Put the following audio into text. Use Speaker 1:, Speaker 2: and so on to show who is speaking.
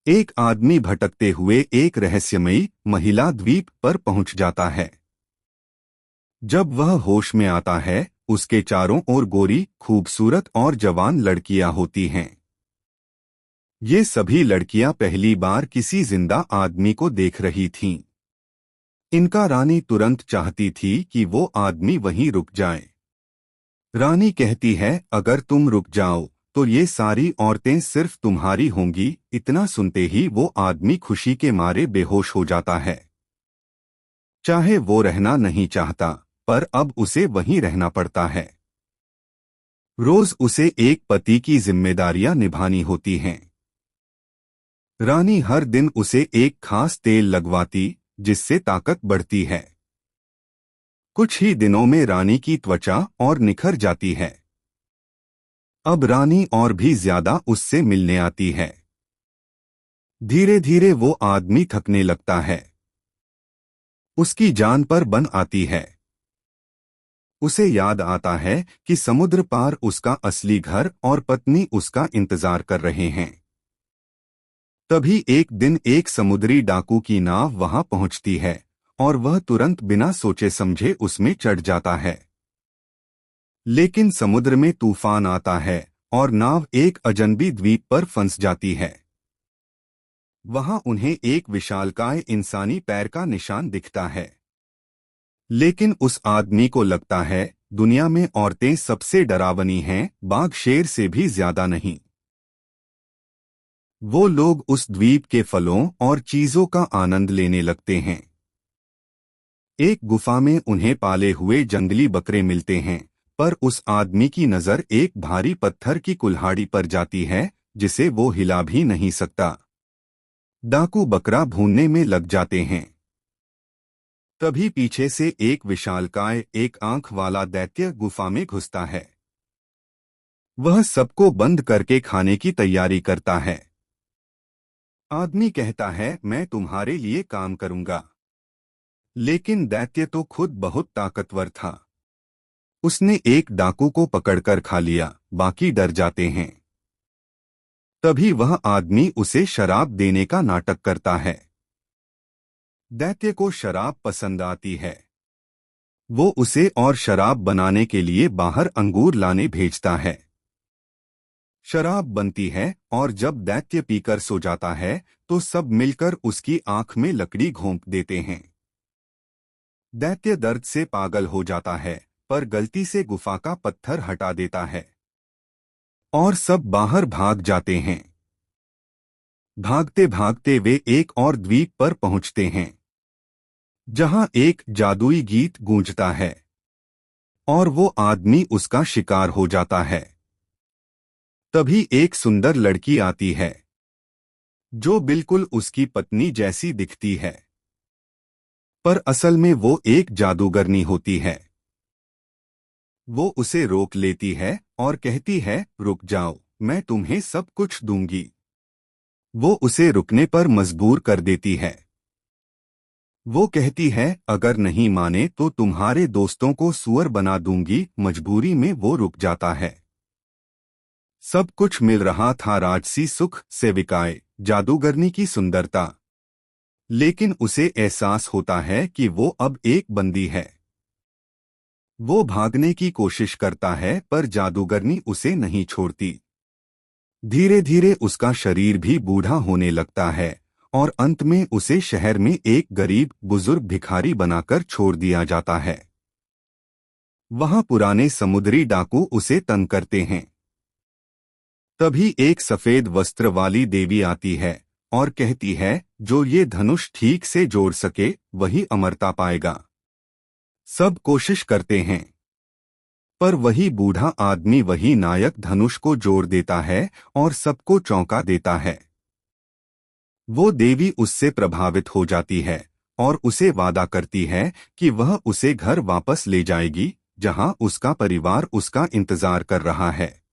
Speaker 1: एक आदमी भटकते हुए एक रहस्यमयी महिला द्वीप पर पहुंच जाता है। जब वह होश में आता है, उसके चारों ओर गोरी, खूबसूरत और जवान लड़कियां होती हैं। ये सभी लड़कियां पहली बार किसी जिंदा आदमी को देख रही थीं। इनका रानी तुरंत चाहती थी कि वो आदमी वहीं रुक जाए। रानी कहती है, अगर तुम रुक जाओ तो ये सारी औरतें सिर्फ तुम्हारी होंगी। इतना सुनते ही वो आदमी खुशी के मारे बेहोश हो जाता है। चाहे वो रहना नहीं चाहता, पर अब उसे वहीं रहना पड़ता है। रोज उसे एक पति की जिम्मेदारियां निभानी होती हैं। रानी हर दिन उसे एक खास तेल लगवाती, जिससे ताकत बढ़ती है। कुछ ही दिनों में रानी की त्वचा और निखर जाती है। अब रानी और भी ज्यादा उससे मिलने आती है। धीरे धीरे वो आदमी थकने लगता है। उसकी जान पर बन आती है। उसे याद आता है कि समुद्र पार उसका असली घर और पत्नी उसका इंतजार कर रहे हैं। तभी एक दिन एक समुद्री डाकू की नाव वहां पहुंचती है और वह तुरंत बिना सोचे समझे उसमें चढ़ जाता है। लेकिन समुद्र में तूफान आता है और नाव एक अजनबी द्वीप पर फंस जाती है। वहां उन्हें एक विशालकाय इंसानी पैर का निशान दिखता है। लेकिन उस आदमी को लगता है दुनिया में औरतें सबसे डरावनी हैं, बाघ शेर से भी ज्यादा नहीं। वो लोग उस द्वीप के फलों और चीजों का आनंद लेने लगते हैं। एक गुफा में उन्हें पाले हुए जंगली बकरे मिलते हैं, पर उस आदमी की नजर एक भारी पत्थर की कुल्हाड़ी पर जाती है, जिसे वो हिला भी नहीं सकता। डाकू बकरा भूनने में लग जाते हैं। तभी पीछे से एक विशालकाय, एक आंख वाला दैत्य गुफा में घुसता है। वह सबको बंद करके खाने की तैयारी करता है। आदमी कहता है, मैं तुम्हारे लिए काम करूंगा। लेकिन दैत्य तो खुद बहुत ताकतवर था। उसने एक डाकू को पकड़कर खा लिया, बाकी डर जाते हैं। तभी वह आदमी उसे शराब देने का नाटक करता है। दैत्य को शराब पसंद आती है। वो उसे और शराब बनाने के लिए बाहर अंगूर लाने भेजता है। शराब बनती है और जब दैत्य पीकर सो जाता है तो सब मिलकर उसकी आंख में लकड़ी घोंप देते हैं। दैत्य दर्द से पागल हो जाता है, पर गलती से गुफा का पत्थर हटा देता है और सब बाहर भाग जाते हैं। भागते भागते वे एक और द्वीप पर पहुंचते हैं, जहां एक जादुई गीत गूंजता है और वो आदमी उसका शिकार हो जाता है। तभी एक सुंदर लड़की आती है, जो बिल्कुल उसकी पत्नी जैसी दिखती है, पर असल में वो एक जादूगरनी होती है। वो उसे रोक लेती है और कहती है, रुक जाओ, मैं तुम्हें सब कुछ दूंगी। वो उसे रुकने पर मजबूर कर देती है। वो कहती है, अगर नहीं माने तो तुम्हारे दोस्तों को सूअर बना दूंगी। मजबूरी में वो रुक जाता है। सब कुछ मिल रहा था, राजसी सुख, सेविकाएं, जादूगरनी की सुंदरता। लेकिन उसे एहसास होता है कि वो अब एक बंदी है। वो भागने की कोशिश करता है, पर जादूगरनी उसे नहीं छोड़ती। धीरे धीरे उसका शरीर भी बूढ़ा होने लगता है और अंत में उसे शहर में एक गरीब बुजुर्ग भिखारी बनाकर छोड़ दिया जाता है। वहां पुराने समुद्री डाकू उसे तंग करते हैं। तभी एक सफेद वस्त्र वाली देवी आती है और कहती है, जो ये धनुष ठीक से जोड़ सके वही अमरता पाएगा। सब कोशिश करते हैं, पर वही बूढ़ा आदमी, वही नायक धनुष को जोड़ देता है और सबको चौंका देता है। वो देवी उससे प्रभावित हो जाती है और उसे वादा करती है कि वह उसे घर वापस ले जाएगी, जहां उसका परिवार उसका इंतजार कर रहा है।